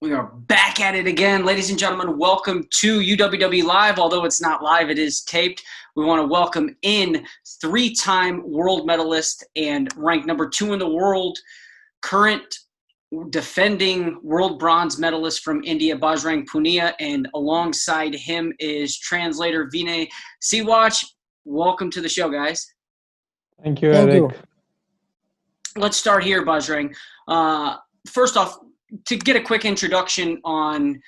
We are back at it again. Ladies and gentlemen, welcome to UWW Live. Although it's not live, it is taped. We want to welcome in three-time world medalist and ranked number 2 in the world, current defending world bronze medalist from India, Bajrang Punia, and alongside him is translator Vinay Siwach. Welcome to the show, guys. Thank you, Thank Eric. you. Let's start here, Bajrang. First off, to get a quick introduction on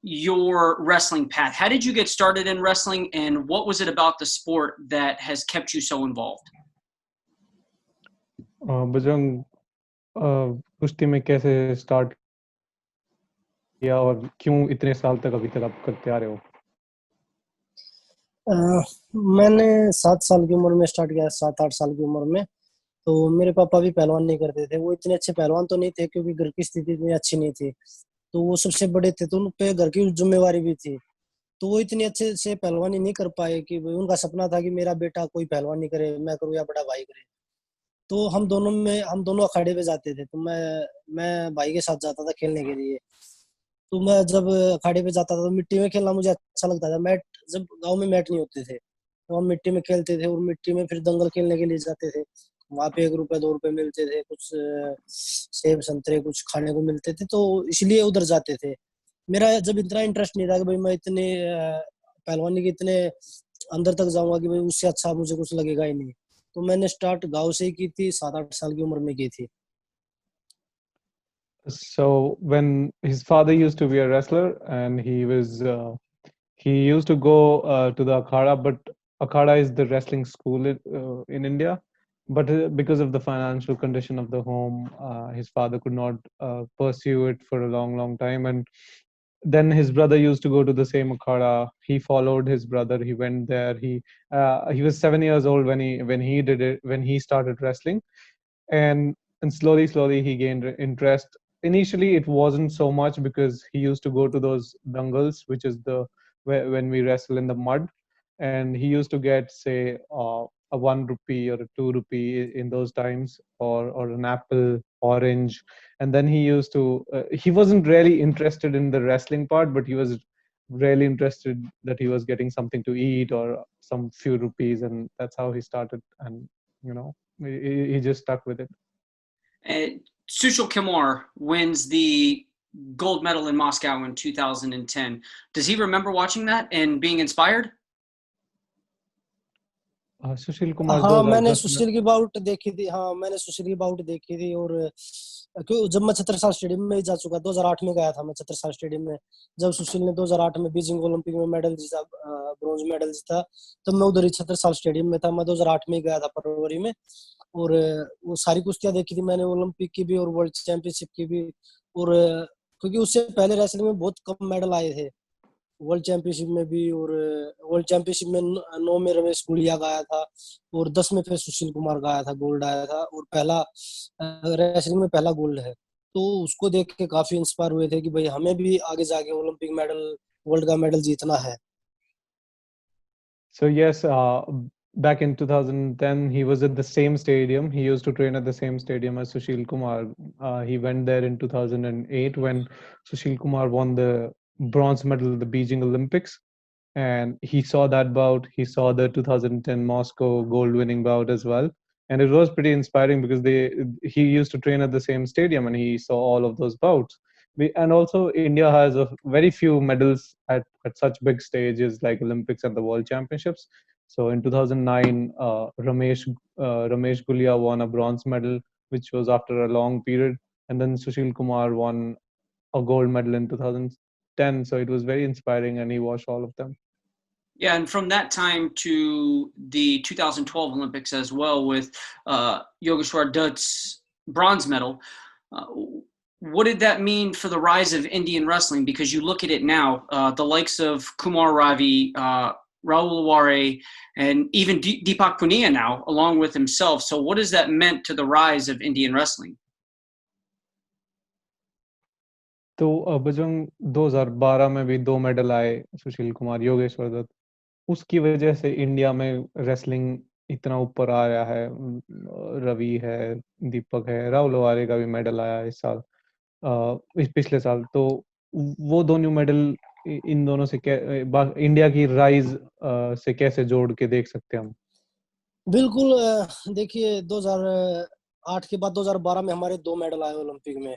your wrestling path, how did you get started in wrestling, and what was it about the sport that has kept you so involved? Bajrang कुश्ती में कैसे start किया और क्यों इतने साल तक अभी तक आप करते आ रहे हो? मैंने 7 साल की उम्र में स्टार्ट किया, 7-8 साल की उम्र में। तो मेरे पापा भी पहलवान नहीं करते थे। वो इतने अच्छे पहलवान तो नहीं थे क्योंकि घर की स्थिति इतनी अच्छी नहीं थी। तो वो सबसे बड़े थे, तो उन पे घर की जिम्मेवारी भी थी। तो वो इतने अच्छे से पहलवानी नहीं कर पाए कि उनका सपना था कि मेरा बेटा कोई पहलवानी करे, मैं करूँ या बड़ा भाई करे। तो हम दोनों अखाड़े पे जाते थे। तो मैं भाई के साथ जाता था खेलने के लिए। तो मैं जब अखाड़े पे जाता था तो मिट्टी में खेलना मुझे अच्छा लगता था। जब गांव में मैट नहीं होते थे तो हम मिट्टी में खेलते थे, और मिट्टी में फिर दंगल खेलने के लिए जाते थे। वहां पे 1 रुपए 2 रुपए मिलते थे, कुछ सेब संतरे कुछ खाने को मिलते थे, तो इसलिए उधर जाते थे। मेरा जब इतना इंटरेस्ट नहीं था कि भाई मैं इतने पहलवानी के इतने अंदर तक जाऊंगा कि भाई उससे अच्छा मुझे कुछ लगेगा ही नहीं। तो मैंने स्टार्ट गांव से ही की थी, 7-8 साल की उम्र में की थी। So when his father used to be a wrestler and he used to go to the akhada, but akhada is the wrestling school in India. But because of the financial condition of the home, his father could not pursue it for a long time. And then his brother used to go to the same akhada. He followed his brother. He went there. He was 7 years old when he started wrestling, and slowly he gained interest. Initially it wasn't so much because he used to go to those dangals, which is when we wrestle in the mud, and he used to get, say, a 1 rupee or a 2 rupee in those times, or an apple, orange. And then he wasn't really interested in the wrestling part, but he was really interested that he was getting something to eat or some few rupees, and that's how he started. And he just stuck with it. Sushil Kumar wins the gold medal in Moscow in 2010. Does he remember watching that and being inspired? Sushil Kumar हाँ, मैंने 2010 में सुशील की bought देखी थी। हाँ, मैंने सुशील की bought देखी थी। और क्यों, जब मैं छत्रसाल स्टेडियम में जा चुका, 2008 में गया था मैं छत्रसाल स्टेडियम में। जब सुशील ने 2008 में बीजिंग ओलंपिक में मेडल जीता, ब्रॉन्ज मेडल जीता, तब मैं उधर ही छत्रसाल स्टेडियम में था। मैं 2008 में गया था फरवरी में। और वो सारी कुश्तियां देखी थी मैंने, ओलंपिक की भी और वर्ल्ड चैंपियनशिप की भी। और क्योंकि उससे पहले रेसलिंग में बहुत कम मेडल आए थे, वर्ल्ड चैंपियनशिप में भी। और वर्ल्ड चैंपियनशिप में 9 में रमेश गुलिया गाया था, और 10 में फिर सुशील कुमार गाया था, गोल्ड आया था। और पहला रेसलिंग में पहला गोल्ड है। तो उसको देख के काफी इंस्पायर हुए थे कि भाई हमें भी आगे जाके ओलंपिक मेडल, वर्ल्ड का मेडल जीतना है। So yes, back in 2010, he was at the same stadium. He used to train at the same stadium as Sushil Kumar. He went there in 2008 when Sushil Kumar won the bronze medal at the Beijing Olympics. And he saw that bout. He saw the 2010 Moscow gold winning bout as well. And it was pretty inspiring because he used to train at the same stadium and he saw all of those bouts. And also India has a very few medals at such big stages like Olympics and the World Championships. So in 2009, Ramesh Gulia won a bronze medal, which was after a long period. And then Sushil Kumar won a gold medal in 2010. So it was very inspiring, and he watched all of them. Yeah, and from that time to the 2012 Olympics as well, with Yogeshwar Dutt's bronze medal, what did that mean for the rise of Indian wrestling? Because you look at it now, the likes of Kumar Ravi, Rahul Ware, and even Deepak Punia now, along with himself. So what has that meant to the rise of Indian wrestling? तो बजरंग 2012 में भी 2 medal आए, सुशील कुमार, योगेश्वर दत्त। उसकी वजह से India में wrestling इतना ऊपर आ रहा है। रवि है, दीपक है, राहुल वारे का भी मेडल आया इस साल। इस पिछले साल। तो वो दोनों मेडल इन दोनों से इंडिया की राइज से कैसे जोड़ के देख सकते हैं हम? बिल्कुल। देखिए 2008 के बाद 2012 में हमारे 2 मेडल आए ओलंपिक में,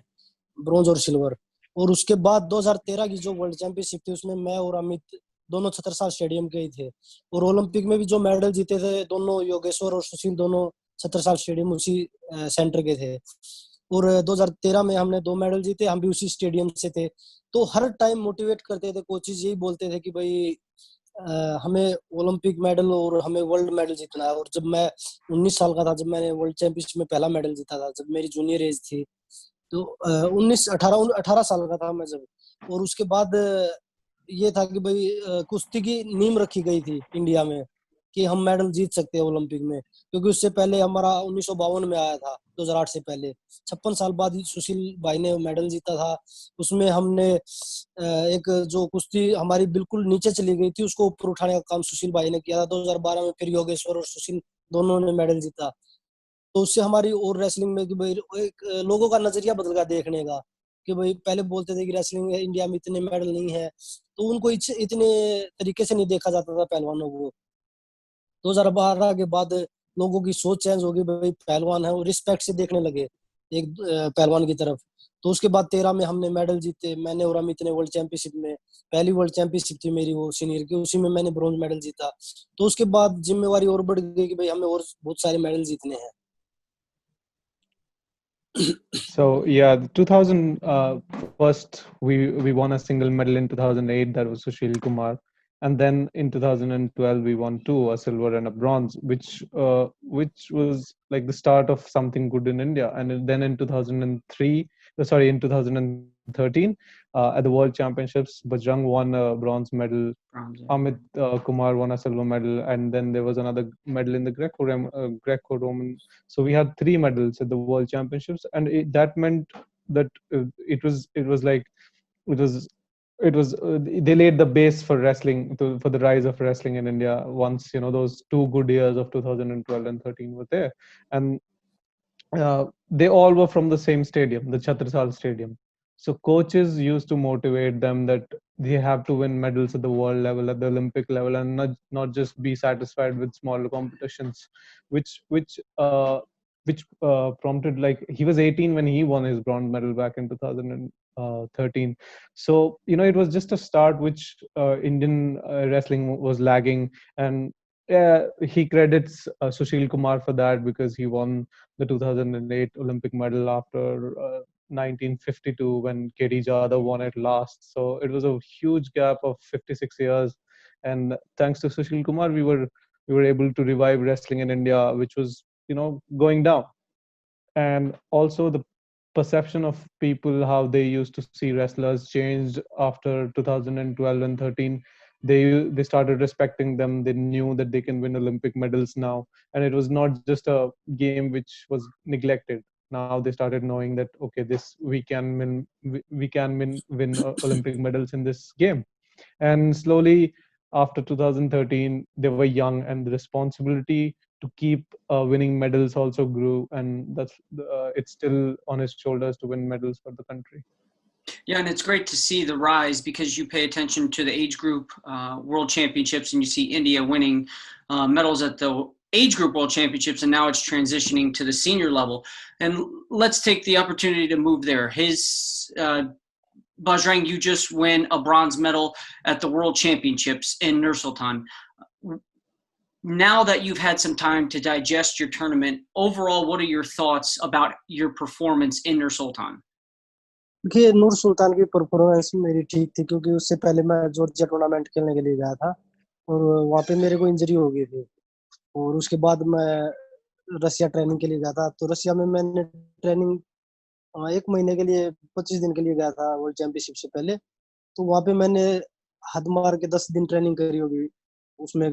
ब्रॉन्ज और सिल्वर। और उसके बाद 2013 की जो वर्ल्ड चैंपियनशिप थी उसमें मैं और अमित दोनों छत्रसाल स्टेडियम के ही थे। और ओलंपिक में भी जो मेडल जीते थे दोनों, योगेश्वर और सुशील, दोनों छत्रसाल स्टेडियम उसी सेंटर के थे। और 2013 में हमने 2 मेडल जीते, हम भी उसी स्टेडियम से थे। तो हर टाइम मोटिवेट करते थे, कोचेज यही बोलते थे कि भाई हमें ओलंपिक मेडल और हमें वर्ल्ड मेडल जीतना है। और जब मैं 19 साल का था, जब मैंने वर्ल्ड चैंपियनशिप में पहला मेडल जीता था, जब मेरी जूनियर एज थी, तो 18 साल का था मैं जब। और उसके बाद ये था कि भाई कुश्ती की नींव रखी गई थी इंडिया में कि हम मेडल जीत सकते हैं ओलंपिक में। क्योंकि उससे पहले हमारा 1952 में आया था, 2008 से पहले 56 साल बाद ही सुशील भाई ने मेडल जीता था। उसमें हमने एक जो कुश्ती हमारी बिल्कुल नीचे चली गई थी उसको ऊपर उठाने का काम सुशील भाई ने किया था। 2012 में फिर योगेश्वर और सुशील दोनों ने मेडल जीता। तो उससे हमारी और रेसलिंग में कि भाई एक लोगों का नजरिया बदल गया देखने का, कि भाई पहले बोलते थे कि रेसलिंग इंडिया में इतने मेडल नहीं है, तो उनको इतने तरीके से नहीं देखा जाता था पहलवानों को। 2012 के बाद लोगों की सोच चेंज होगी, भाई पहलवान है वो रिस्पेक्ट से देखने लगे एक पहलवान की तरफ। तो उसके बाद 13 में हमने मेडल जीते, मैंने और अमित ने वर्ल्ड चैंपियनशिप में। पहली वर्ल्ड चैंपियनशिप थी मेरी वो सीनियर की, उसी में मैंने ब्रॉन्ज मेडल जीता। तो उसके बाद जिम्मेवारी और बढ़ गई कि भाई हमें और बहुत सारे मेडल जीतने हैं। So yeah, the 2000 first we won a single medal in 2008, that was Sushil Kumar, and then in 2012 we won two, a silver and a bronze, which was like the start of something good in India. And then in 2003, sorry, in 2013 at the World Championships, Bajrang won a bronze medal. Bronze, yeah. Amit Kumar won a silver medal, and then there was another medal in the Greco-Roman. So we had three medals at the World Championships, and that meant that it was like it was they laid the base for wrestling for the rise of wrestling in India. Once those two good years of 2012 and 13 were there, and they all were from the same stadium, the Chhatrisal Stadium. So coaches used to motivate them that they have to win medals at the world level, at the Olympic level, and not just be satisfied with smaller competitions, which prompted, like, he was 18 when he won his bronze medal back in 2013. So it was just a start which Indian wrestling was lagging, and he credits Sushil Kumar for that, because he won the 2008 Olympic medal after 1952 when KD Jadhav won it last. So it was a huge gap of 56 years, and thanks to Sushil Kumar, we were able to revive wrestling in India, which was going down. And also the perception of people, how they used to see wrestlers, changed after 2012 and 13. They started respecting them. They knew that they can win Olympic medals now, and it was not just a game which was neglected. Now they started knowing that, okay, this we can win Olympic medals in this game. And slowly, after 2013, they were young, and the responsibility to keep winning medals also grew, and it's still on his shoulders to win medals for the country. Yeah, and it's great to see the rise, because you pay attention to the age group world championships, and you see India winning medals at the age group world championships, and now it's transitioning to the senior level. And let's take the opportunity to move there. Bajrang, you just win a bronze medal at the world championships in Nur-Sultan. Now that you've had some time to digest your tournament, overall, what are your thoughts about your performance in Nur-Sultan? देखिए नूर सुल्तान की performance मेरी ठीक थी, क्योंकि उससे पहले मैं Georgia tournament खेलने के लिए गया था और वहाँ पे मेरे को इंजरी हो गई थी। और उसके बाद मैं रसिया ट्रेनिंग के लिए गया था। तो रसिया में मैंने ट्रेनिंग 1 महीने के लिए, 25 दिन के लिए गया था वर्ल्ड चैंपियनशिप से पहले। तो वहाँ पे मैंने हद मार के 10 दिन ट्रेनिंग करी होगी, उसमें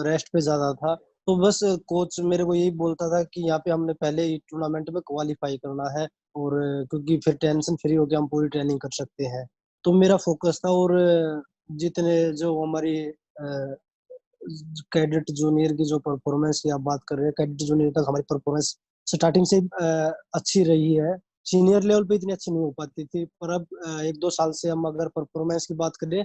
रेस्ट पे ज्यादा था। तो बस कोच मेरे को यही बोलता था कि यहाँ पे हमने पहले ही टूर्नामेंट में क्वालिफाई करना है, और क्योंकि फिर टेंशन फ्री होकर हम पूरी ट्रेनिंग कर सकते हैं। तो मेरा फोकस था। और जितने जो हमारी कैडेट जूनियर की जो परफॉर्मेंस की आप बात कर रहे हैं, कैडेट जूनियर तक हमारी परफॉर्मेंस स्टार्टिंग से अच्छी रही है। सीनियर लेवल पे इतनी अच्छी नहीं हो पाती थी, पर अब 1-2 साल से हम अगर परफॉर्मेंस की बात करें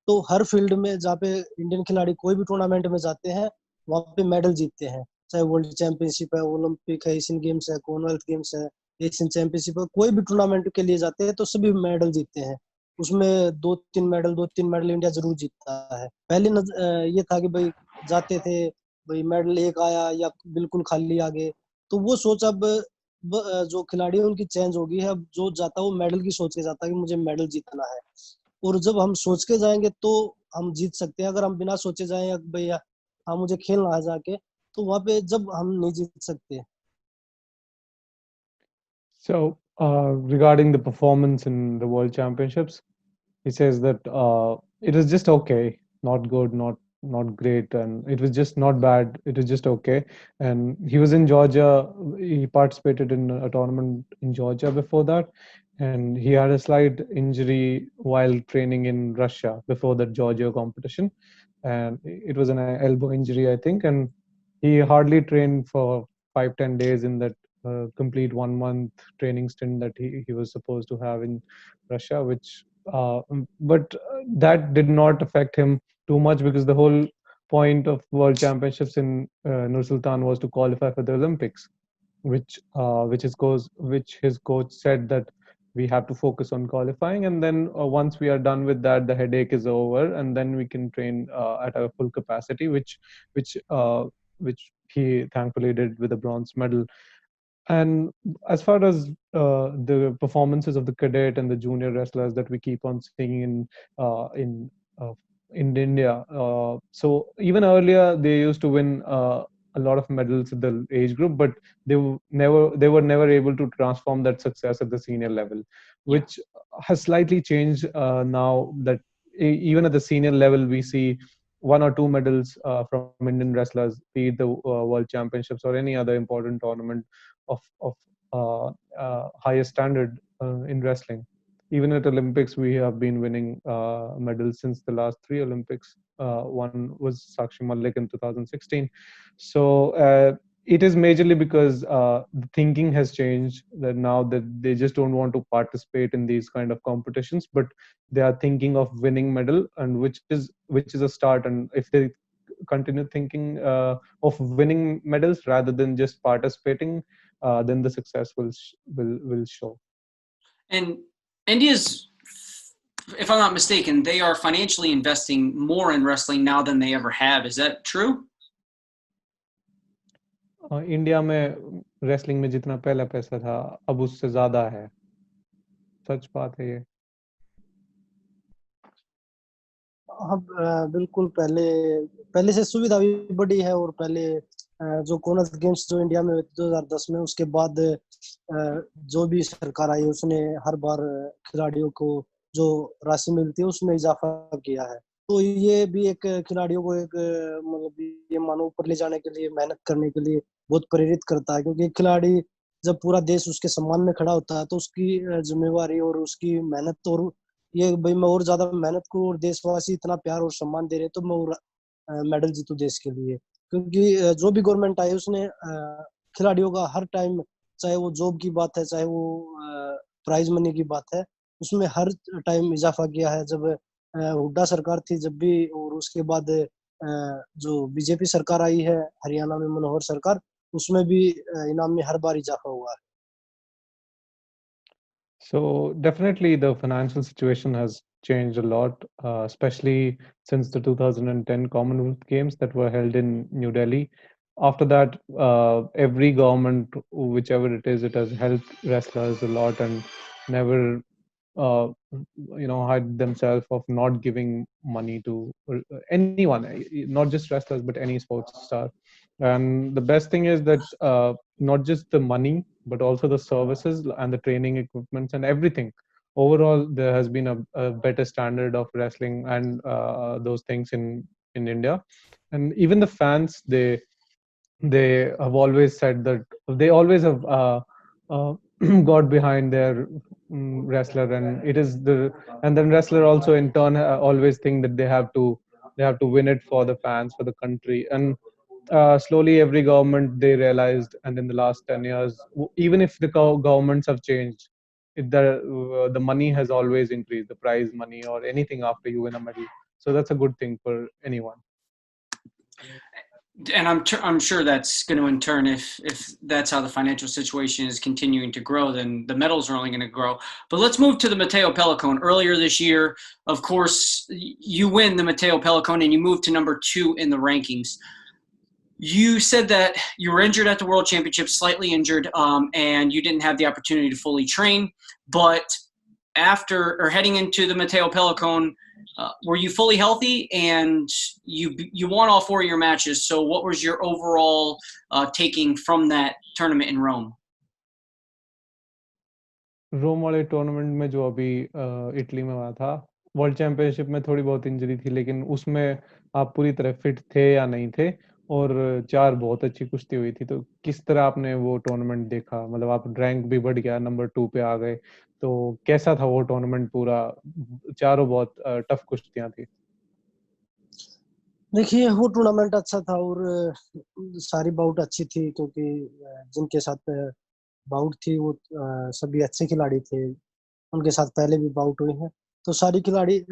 तो हर फील्ड में जहाँ पे इंडियन खिलाड़ी कोई भी टूर्नामेंट में जाते हैं वहाँ पे मेडल जीतते हैं, चाहे वर्ल्ड चैंपियनशिप है, ओलंपिक है, एशियन गेम्स है, कॉमनवेल्थ गेम्स है, एशियन चैंपियनशिप है, कोई भी टूर्नामेंट के लिए जाते हैं तो सभी मेडल जीतते हैं। उसमें 2-3 मेडल इंडिया जरूर जीतता है। पहले ये था कि भाई जाते थे, भाई मेडल एक आया या बिल्कुल खाली आ गए, तो वो सोच अब जो खिलाड़ी है उनकी चेंज हो गई है। अब जो जाता है वो मेडल की सोच के जाता है कि मुझे मेडल जीतना है, और जब हम सोच के जाएंगे तो हम जीत सकते हैं। अगर हम बिना सोचे जाएं भैया हाँ मुझे खेलना है जाके, तो वहां पे जब हम नहीं जीत सकते। So, regarding the performance in the World Championships, he says that it was just okay, not good, not great, and it was just not bad. It was just okay. And he was in Georgia. He participated in a tournament in Georgia before that, and he had a slight injury while training in Russia before the Georgia competition, and it was an elbow injury, I think, and he hardly trained for 5-10 days in that complete 1 month training stint that he was supposed to have in Russia, which but that did not affect him too much because the whole point of World Championships in Nur-Sultan was to qualify for the Olympics, which his coach said that we have to focus on qualifying, and then once we are done with that, the headache is over, and then we can train at our full capacity, which uh, which he thankfully did with a bronze medal. And as far as the performances of the cadet and the junior wrestlers that we keep on seeing uh, in India, so even earlier they used to win a lot of medals at the age group, but they were never able to transform that success at the senior level, Yeah. which has slightly changed now that even at the senior level we see 1 or 2 medals from Indian wrestlers, be it the World Championships or any other important tournament of highest standard in wrestling. Even at Olympics, we have been winning medals since the last 3 Olympics. One was Sakshi Malik in 2016. So it is majorly because the thinking has changed. That now that they just don't want to participate in these kind of competitions, but they are thinking of winning medal, and which is a start. And if they continue thinking of winning medals rather than just participating, then the success will show. And India's, if I'm not mistaken, they are financially investing more in wrestling now than they ever have. Is that true? India में wrestling में जितना पहला पैसा था अब उससे ज्यादा है, सच बात है ये। हाँ बिल्कुल, पहले पहले से सुविधा भी बढ़ी है, और पहले जो कॉमनवेल्थ गेम्स जो इंडिया में 2010 में, उसके बाद जो भी सरकार आई उसने हर बार खिलाड़ियों को जो राशि मिलती है उसमें इजाफा किया है। तो ये भी एक खिलाड़ियों को एक मतलब ये मानो ऊपर ले जाने के लिए, मेहनत करने के लिए बहुत प्रेरित करता है, क्योंकि खिलाड़ी जब पूरा देश उसके सम्मान में खड़ा होता है तो उसकी जिम्मेवारी और उसकी मेहनत, और ये भाई मैं और ज्यादा मेहनत करूँ, और देशवासी इतना प्यार और सम्मान दे रहे तो मैं और मेडल जीतूं देश के लिए। क्योंकि जो भी गवर्नमेंट आई उसने खिलाड़ियों का हर टाइम, चाहे वो जॉब की बात है, चाहे वो प्राइज मनी की बात है, उसमें हर टाइम इजाफा किया है। जब हुड्डा सरकार थी जब भी, और उसके बाद जो बीजेपी सरकार आई है हरियाणा में, मनोहर सरकार, उसमें भी इनाम में हर बार इजाफा हुआ है। So definitely the financial situation has changed a lot, especially since the 2010 Commonwealth Games that were held in New Delhi. After that, every government, whichever it is, it has helped wrestlers a lot and never, hide themselves of not giving money to anyone, not just wrestlers, but any sports star. And the best thing is that not just the money, but also the services and the training equipments and everything. Overall, there has been a better standard of wrestling and those things in India. And even the fans, they have always said that they always have got behind their wrestler, and it is the and then wrestler also in turn always think that they have to win it for the fans, for the country. And slowly every government they realized, and in the last 10 years, even if the governments have changed, the money has always increased, the prize money or anything after you win a medal. So that's a good thing for anyone. And I'm sure that's going to, in turn, if that's how the financial situation is continuing to grow, then the medals are only going to grow. But let's move to the Matteo Pelicone. Earlier this year, of course, you win the Matteo Pelicone and you move to number 2 in the rankings. You said that you were injured at the World Championships, slightly injured, and you didn't have the opportunity to fully train. But after or heading into the Matteo Pelicone, were you fully healthy? And you won all 4 of your matches. So what was your overall taking from that tournament in Rome? रोम वाले tournament में जो अभी Italy में हुआ था, world championship में थोड़ी बहुत इंजरी थी, लेकिन उसमें आप पूरी तरह फिट थे या नहीं थे, और 4 बहुत अच्छी कुश्ती हुई थी. तो किस तरह आपने वो टूर्नामेंट देखा? मतलब आप रैंक भी बढ़ गया, नंबर 2 पे आ गए, तो कैसा था वो टूर्नामेंट पूरा? चारों बहुत टफ कुश्तियां थी. देखिए वो टूर्नामेंट अच्छा था और सारी बाउट अच्छी थी, क्योंकि जिनके साथ बाउट थी वो सभी अच्छे खिलाड़ी थे, उनके साथ पहले भी बाउट हुई है, तो सारी खिलाड़ी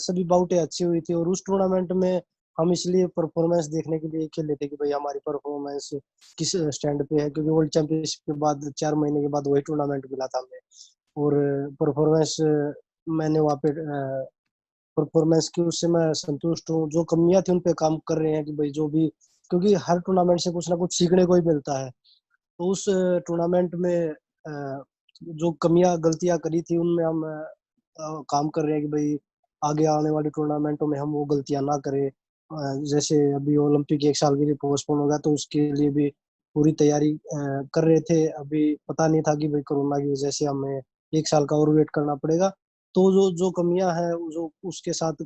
सभी बाउटें अच्छी हुई थी. और उस टूर्नामेंट में हम इसलिए परफॉर्मेंस देखने के लिए खेले थे कि भाई हमारी परफॉर्मेंस किस स्टैंड पे है, क्योंकि वर्ल्ड चैंपियनशिप के बाद 4 महीने के बाद वही टूर्नामेंट मिला था हमें. और परफॉर्मेंस मैंने वहाँ पे परफॉर्मेंस की उससे मैं संतुष्ट हूँ. जो कमियां थी उन पे काम कर रहे हैं कि भाई जो भी, क्योंकि हर टूर्नामेंट से कुछ ना कुछ सीखने को ही मिलता है. तो उस टूर्नामेंट में जो कमियां गलतियां करी थी उनमें हम काम कर रहे हैं कि भाई आगे आने वाले टूर्नामेंटों में हम वो गलतियां ना करें. जैसे अभी ओलंपिक 1 साल के लिए पोस्टपोन हो गया, तो उसके लिए भी पूरी तैयारी कर रहे थे. अभी पता नहीं था कि भाई कोरोना की वजह से हमें 1 साल का और वेट करना पड़ेगा. तो जो कमियां हैं जो उसके साथ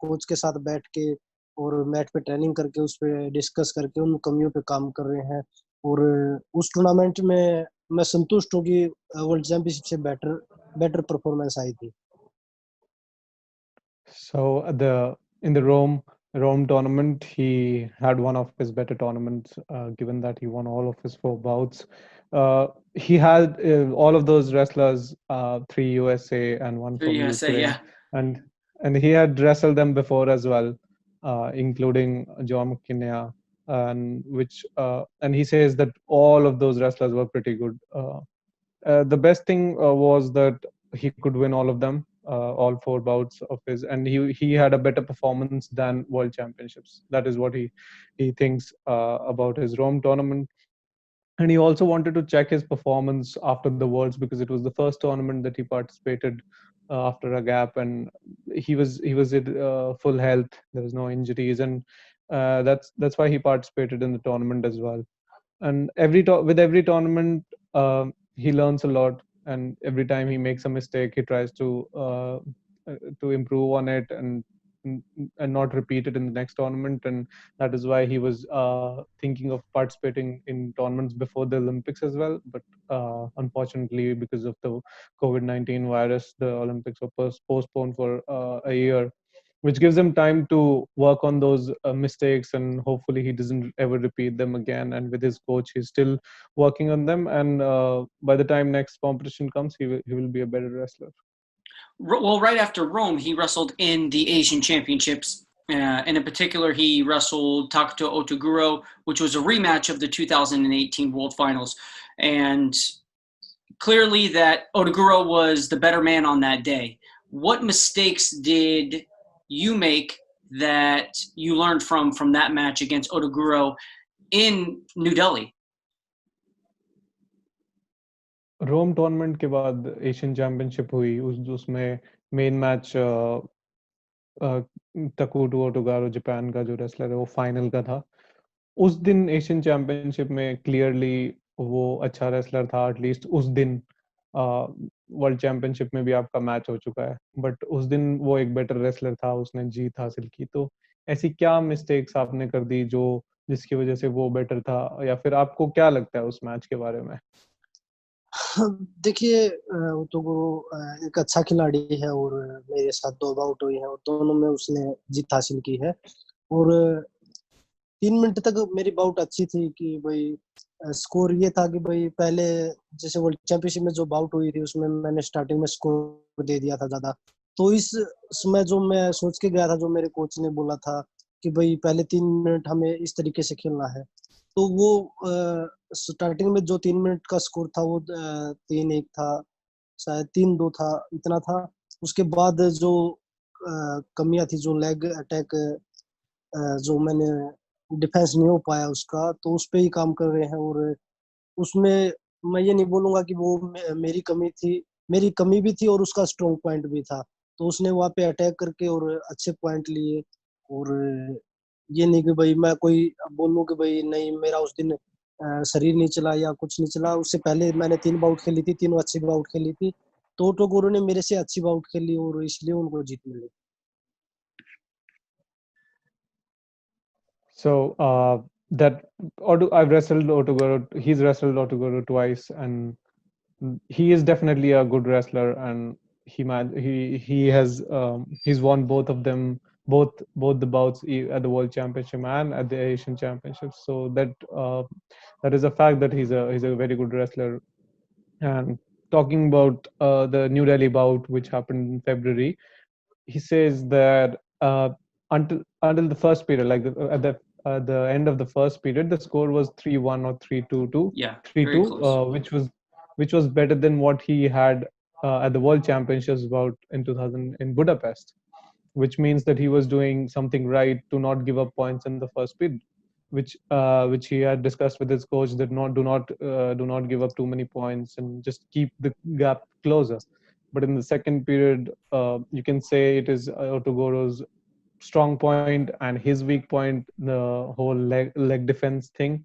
कोच के साथ बैठ के और मैट पे ट्रेनिंग करके उस पे डिस्कस करके उन कमियों पे काम कर रहे हैं. और उस टूर्नामेंट में मैं संतुष्ट हूँ कि वर्ल्ड चैंपियनशिप से बेटर परफॉर्मेंस आई थी. So in the Rome tournament, he had one of his better tournaments, given that he won all of his 4 bouts. He had all of those wrestlers, 3 USA and 1 from USA, Ukraine, yeah. and he had wrestled them before as well, including John McKinney, and he says that all of those wrestlers were pretty good. The best thing was that he could win all of them, all 4 bouts of his, and he had a better performance than world championships. That is what he thinks about his Rome tournament. And he also wanted to check his performance after the worlds, because it was the first tournament that he participated after a gap, and he was in full health. There was no injuries, and that's why he participated in the tournament as well. And with every tournament, he learns a lot, and every time he makes a mistake, he tries to improve on it and not repeat it in the next tournament. And that is why he was thinking of participating in tournaments before the Olympics as well. But unfortunately, because of the COVID-19 virus, the Olympics were postponed for a year, which gives him time to work on those mistakes, and hopefully he doesn't ever repeat them again. And with his coach, he's still working on them, and by the time next competition comes, he will be a better wrestler. Well, right after Rome, he wrestled in the Asian Championships. And in particular, he wrestled Takuto Otoguro, which was a rematch of the 2018 World Finals. And clearly that Otoguro was the better man on that day. What mistakes did you make that you learned from that match against Otoguro in New Delhi? Rome tournament के बाद Asian championship हुई, उसमें main match Takuto Otoguro Japan का जो wrestler है वो final का था. उस दिन एशियन चैंपियनशिप में क्लियरली वो अच्छा रेसलर था. एटलीस्ट उस दिन वर्ल्ड चैंपियनशिप में भी आपका मैच हो चुका है, बट उस दिन वो एक बेटर रेसलर था, उसने जीत हासिल की. तो ऐसी क्या मिस्टेक्स आपने कर दी जो जिसकी वजह से वो बेटर था, या फिर आपको क्या लगता है उस मैच के बारे में? देखिए ओटोगुरो एक अच्छा खिलाड़ी है और मेरे साथ 2 बाउट हुई है और दोनों में उसने जीत हासिल की है. और 3 मिनट तक मेरी बाउट अच्छी थी कि भाई स्कोर ये था कि भाई पहले जैसे वर्ल्ड चैंपियनशिप में जो बाउट हुई थी उसमें मैंने स्टार्टिंग में स्कोर दे दिया था ज्यादा। तो इस समय जो मैं सोच के गया था, जो मेरे कोच ने बोला था कि भाई पहले 3 मिनट हमें इस तरीके से खेलना है, तो वो स्टार्टिंग में जो 3 मिनट का स्कोर था वो 3-1 था, शायद 3-2 था, इतना था। उसके बाद जो कमियां थी, जो लेग अटैक, जो मैंने डिफेंस नहीं हो पाया उसका, तो उस पे ही काम कर रहे हैं। और उसमें मैं ये नहीं बोलूंगा कि वो मेरी कमी थी, मेरी कमी भी थी और उसका स्ट्रॉन्ग पॉइंट भी था। तो उसने वहाँ पे अटैक करके और अच्छे पॉइंट लिए। और ये नहीं कि भाई मैं कोई बोलूं कि भाई नहीं मेरा उस दिन शरीर नहीं चला या कुछ नहीं चला। उससे पहले मैंने 3 बाउट खेली थी, तीनों अच्छी बाउट खेली थी। तो टोगोरो ने मेरे से अच्छी बाउट खेली और इसलिए उनको जीत मिली। So that I've wrestled Otogoro. He's wrestled Otogoro twice, and he is definitely a good wrestler. And he has he's won both of them, both the bouts at the World Championship and at the Asian Championships. So that is a fact that he's a very good wrestler. And talking about the New Delhi bout, which happened in February, he says that until the first period, like at the end of the first period, the score was 3-1 or 3-2 to Yeah, three very two, close. which was better than what he had at the World Championships about in 2000 in Budapest, which means that he was doing something right to not give up points in the first period, which he had discussed with his coach that do not give up too many points and just keep the gap closer. But in the second period, you can say it is Otogoro's strong point and his weak point, the whole leg defense thing,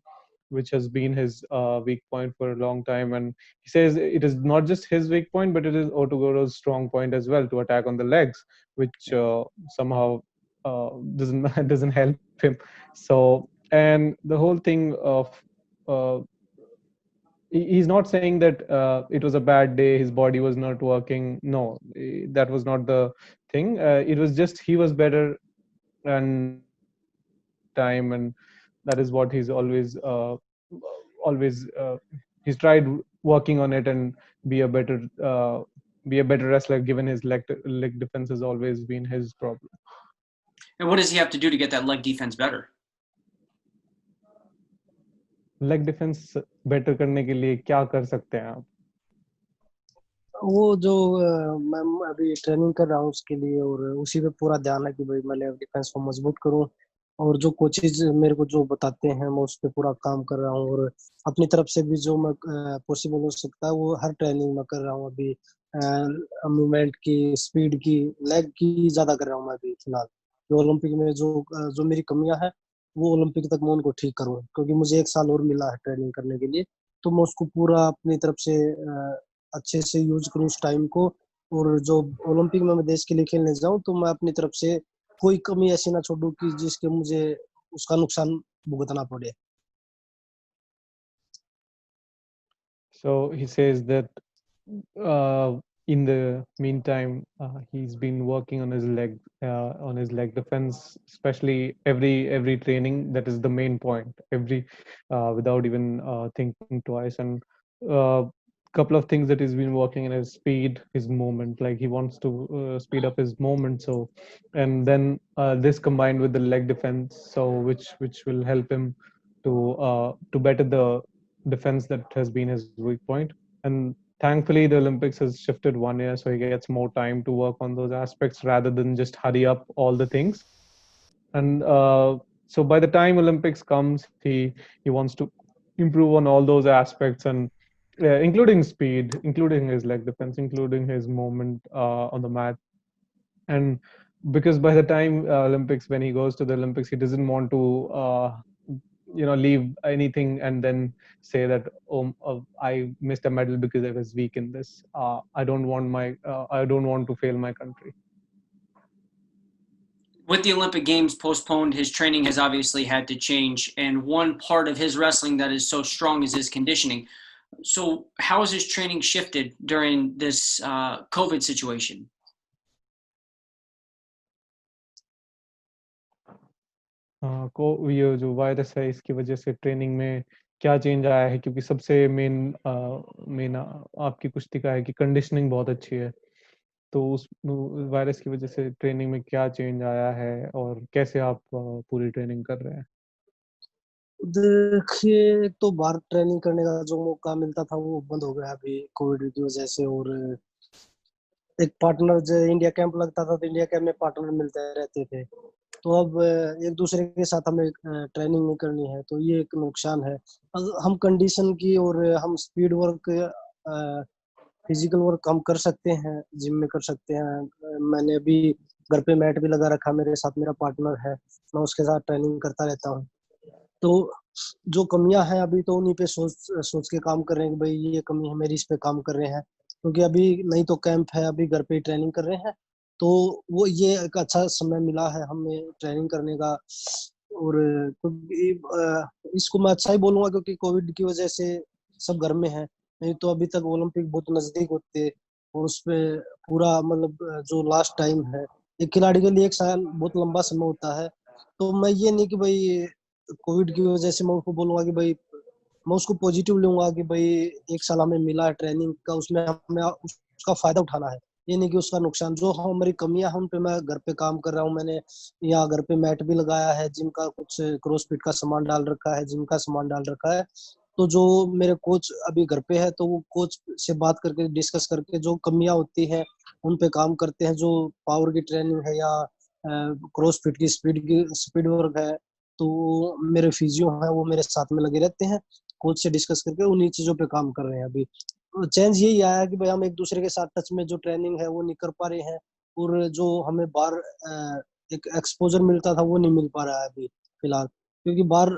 which has been his weak point for a long time. And he says it is not just his weak point, but it is Otogoro's strong point as well, to attack on the legs, which somehow doesn't doesn't help him. So, and the whole thing of uh, he's not saying that it was a bad day, his body was not working. No, that was not the thing. It was just he was better and time, and that is what he's always he's tried working on it and be a better be a better wrestler, given his leg defense has always been his problem. And what does he have to do to get that leg defense better? Leg defense better करने के लिए क्या कर सकते हैं आप? वो जो मैं अभी ट्रेनिंग कर रहा हूँ उसके लिए, और उसी पे पूरा ध्यान है कि भाई मैं डिफेंस को मजबूत करूँ। और जो कोचेज मेरे को जो बताते हैं मैं उस पे पूरा काम कर रहा हूँ। और अपनी तरफ से भी जो मैं पॉसिबल हो सकता है वो हर ट्रेनिंग में कर रहा हूँ अभी। मूवमेंट की, स्पीड की, लेग की ज्यादा कर रहा हूँ मैं अभी फिलहाल। जो ओलंपिक में जो मेरी कमियां हैं वो ओलंपिक तक मैं उनको ठीक करूँ, क्योंकि मुझे 1 साल और मिला है ट्रेनिंग करने के लिए। तो मैं उसको पूरा अपनी तरफ से अच्छे से यूज करूँ उस टाइम को। और जो ओलंपिक में मैं देश के लिए खेलने जाऊं तो मैं अपनी तरफ से कोई कमी ऐसी ना छोड़ूं कि जिसके मुझे उसका नुकसान भुगतना पड़े। So he says that in the meantime, he's been working on his leg defense, especially every training. That is the main point. Without even thinking twice. And couple of things that he's been working in his speed, his movement. Like he wants to speed up his movement. So, and then this combined with the leg defense, so which will help him to better the defense that has been his weak point. And thankfully, the Olympics has shifted 1 year, so he gets more time to work on those aspects rather than just hurry up all the things. And so by the time Olympics comes, he wants to improve on all those aspects, and including speed, including his leg defense, including his movement on the mat. And because by the time Olympics, when he goes to the Olympics, he doesn't want to leave anything and then say that, oh, I missed a medal because I was weak in this. I don't want to fail my country. With the Olympic Games postponed, his training has obviously had to change. And one part of his wrestling that is so strong is his conditioning. So how has his training shifted during this COVID situation? को ये जो virus है इसकी वजह से training में क्या change आया है, क्योंकि सबसे मेन आपकी कुश्ती का है कि कंडीशनिंग बहुत अच्छी है, तो उस वायरस की वजह से ट्रेनिंग में क्या चेंज आया है और कैसे आप पूरी ट्रेनिंग कर रहे हैं? देखिए, तो बाहर ट्रेनिंग करने का जो मौका मिलता था वो बंद हो गया अभी कोविड की वजह से। और एक पार्टनर, जो इंडिया कैंप लगता था तो इंडिया कैंप में पार्टनर मिलते रहते थे, तो अब एक दूसरे के साथ हमें ट्रेनिंग नहीं करनी है, तो ये एक नुकसान है। हम कंडीशन की और हम स्पीड वर्क, फिजिकल वर्क हम कर सकते हैं, जिम में कर सकते हैं। मैंने अभी घर पे मैट भी लगा रखा, मेरे साथ मेरा पार्टनर है, मैं उसके साथ ट्रेनिंग करता रहता हूँ। तो जो कमियां हैं अभी तो उन्हीं पे सोच सोच के काम कर रहे हैं कि भाई ये कमी है मेरी, इस पे काम कर रहे हैं, क्योंकि अभी नहीं तो कैंप है, अभी घर पे ही ट्रेनिंग कर रहे हैं। तो वो ये एक अच्छा समय मिला है हमें ट्रेनिंग करने का। और क्योंकि इसको मैं अच्छा ही बोलूंगा, क्योंकि कोविड की वजह से सब घर में है, नहीं तो अभी तक ओलंपिक बहुत नजदीक होते। और उसपे पूरा मतलब जो लास्ट टाइम है, एक खिलाड़ी के लिए 1 साल बहुत लंबा समय होता है। तो मैं ये नहीं कि भाई कोविड की वजह से मैं उसको बोलूंगा कि भाई, मैं उसको पॉजिटिव लूंगा कि भाई 1 साल हमें मिला है ट्रेनिंग का, उसमें हमें उसका फायदा उठाना है, ये नहीं कि उसका नुकसान। जो हमारी कमियां हैं उन पे मैं घर पे काम कर रहा हूँ। मैंने यहाँ घर पे मैट भी लगाया है, जिम का कुछ क्रॉसफिट का सामान डाल रखा है, जिम का सामान डाल रखा है। तो जो मेरे कोच अभी घर पे है, तो वो कोच से बात करके डिस्कस करके जो कमियां होती हैं उन पे काम करते हैं। जो पावर की ट्रेनिंग है या क्रॉसफिट की स्पीड वर्क है, तो मेरे फिजियो हैं वो मेरे साथ में लगे रहते हैं, कोच से डिस्कस करके उन्हीं चीजों पे काम कर रहे हैं अभी। चेंज यही आया है कि भाई हम एक दूसरे के साथ टच में जो ट्रेनिंग है वो नहीं कर पा रहे हैं, और जो हमें बाहर एक एक्सपोजर मिलता था वो नहीं मिल पा रहा है अभी फिलहाल। क्योंकि बाहर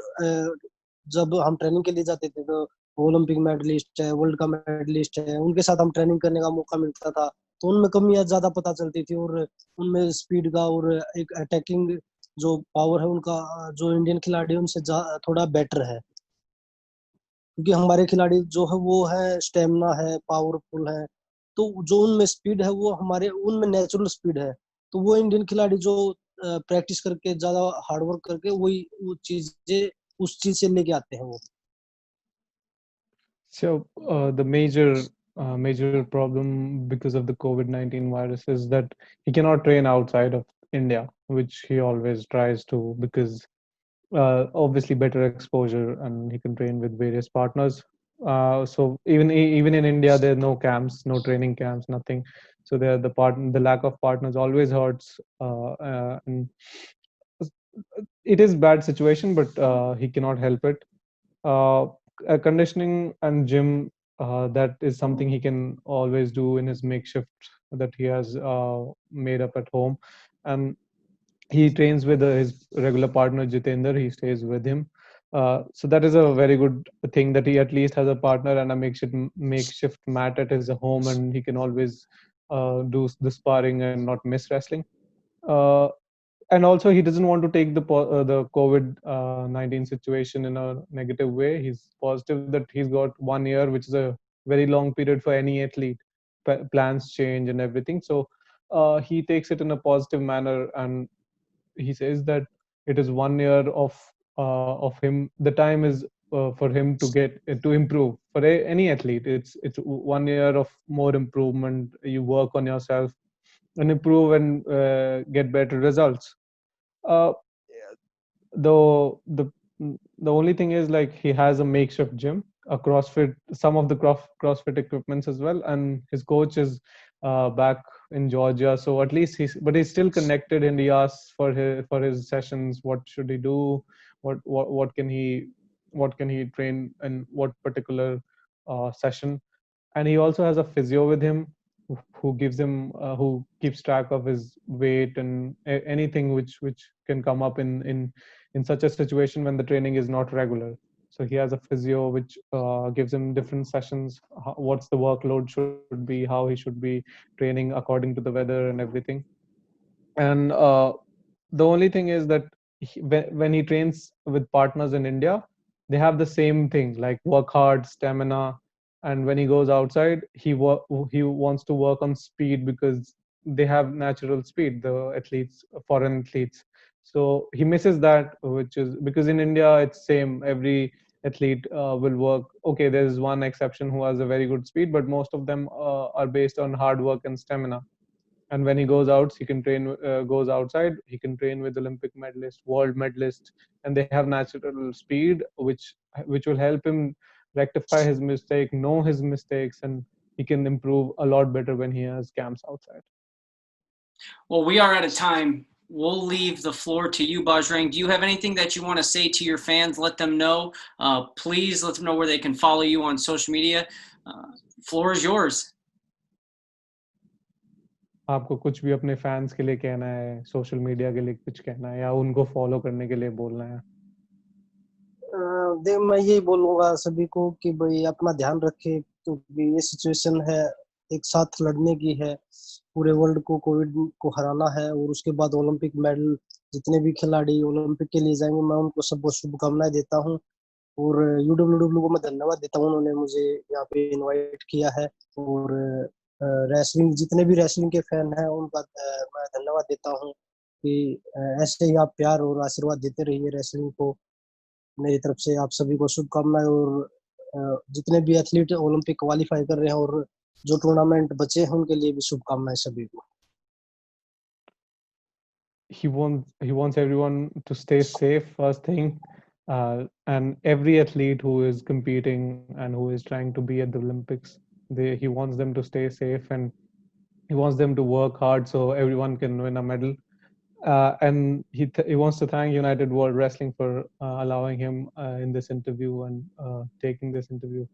जब हम ट्रेनिंग के लिए जाते थे तो ओलंपिक मेडलिस्ट है, वर्ल्ड का मेडलिस्ट है, उनके साथ हम ट्रेनिंग करने का मौका मिलता था, तो उनमें कमियां ज्यादा पता चलती थी। और उनमें स्पीड का और एक अटैकिंग जो पावर है उनका, जो इंडियन खिलाड़ी है उनसे थोड़ा बेटर है। क्योंकि हमारे खिलाड़ी जो है वो है स्टेमिना है, पावरफुल है, तो जो उनमें स्पीड है वो हमारे उनमें नेचुरल स्पीड है। तो वो इंडियन खिलाड़ी जो प्रैक्टिस करके ज्यादा हार्डवर्क करके वही वो चीजें उस चीज से लेके आते हैं वो। So the major problem because of the COVID-19 virus is that he cannot train outside of India, which he always tries to, because obviously better exposure and he can train with various partners. So even in India, there are no camps, no training camps, nothing. So there the lack of partners always hurts, and it is bad situation, but he cannot help it. uh, Conditioning and gym, that is something he can always do in his makeshift that he has made up at home, and he trains with his regular partner Jitender. He stays with him, so that is a very good thing that he at least has a partner and a makeshift mat at his home, and he can always do the sparring and not miss wrestling. uh, and also he doesn't want to take the COVID-19 situation in a negative way. He's positive that he's got 1 year, which is a very long period for any athlete. Plans change and everything, so he takes it in a positive manner, and he says that it is 1 year of him. The time is for him to get to improve. For any athlete, it's 1 year of more improvement. You work on yourself and improve and get better results. uh, the the only thing is, like, he has a makeshift gym, a CrossFit, some of the CrossFit equipments as well, and his coach is back in Georgia. So at least he's still connected, and he asks for his sessions. What should he do? What can he train in what particular session? And he also has a physio with him, who gives him who keeps track of his weight and anything which can come up in such a situation when the training is not regular. So he has a physio which gives him different sessions, what's the workload should be, how he should be training according to the weather and everything. And the only thing is that when he trains with partners in India, they have the same thing, like work hard, stamina. And when he goes outside, he wants to work on speed, because they have natural speed, the athletes, foreign athletes. So he misses that, which is because in India it's same. Every athlete will work. Okay, there's one exception who has a very good speed, but most of them are based on hard work and stamina. And when he goes out, he can train, goes outside, he can train with Olympic medalist, world medalist, and they have natural speed, which will help him rectify his mistake, know his mistakes, and he can improve a lot better when he has camps outside. Well, we are out of time. We'll leave the floor to you, Bajrang. Do you have anything that you want to say to your fans? Let them know. Please let them know where they can follow you on social media. Floor is yours. आपको कुछ भी अपने fans के लिए कहना है, social media के लिए कुछ कहना है, या उनको फॉलो करने के लिए बोलना है? मैं यही बोलूंगा सभी को कि भाई अपना ध्यान रखे, क्योंकि ये सिचुएशन है एक साथ लड़ने की है, पूरे वर्ल्ड को कोविड को हराना है, और उसके बाद ओलंपिक मेडल जितने भी खिलाड़ी ओलंपिक के लिए जाएंगे मैं उनको सबको शुभकामनाएं देता हूं, और UWW को मैं धन्यवाद देता हूं, उन्होंने मुझे यहाँ पे इनवाइट किया है, और रेसलिंग जितने भी रेसलिंग के फैन हैं उनका मैं धन्यवाद देता हूं कि ऐसे ही आप प्यार और आशीर्वाद देते रहिए रेसलिंग को। मेरी तरफ से आप सभी को शुभकामनाएं, और जितने भी एथलीट ओलंपिक क्वालिफाई कर रहे हैं और जो टूर्नामेंट बचे हैं उनके लिए भी शुभकामनाएं सभी को। He wants everyone to stay safe, first thing, and every athlete who is competing and who is trying to be at the Olympics, he wants them to stay safe, and he wants them to work hard so everyone can win a medal. And he wants to thank United World Wrestling for allowing him in this interview and taking this interview,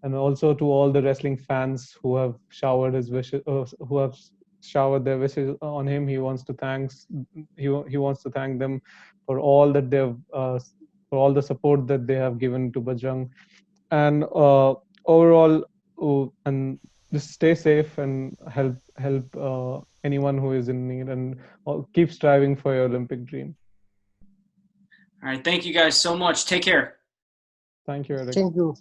and also to all the wrestling fans who have showered his wishes, who have showered their wishes on him. He wants to thank them for all that they've for all the support that they have given to Bajrang, and overall, and just stay safe and help anyone who is in need, and keep striving for your Olympic dream. All right. Thank you guys so much. Take care. Thank you, Eric. Thank you.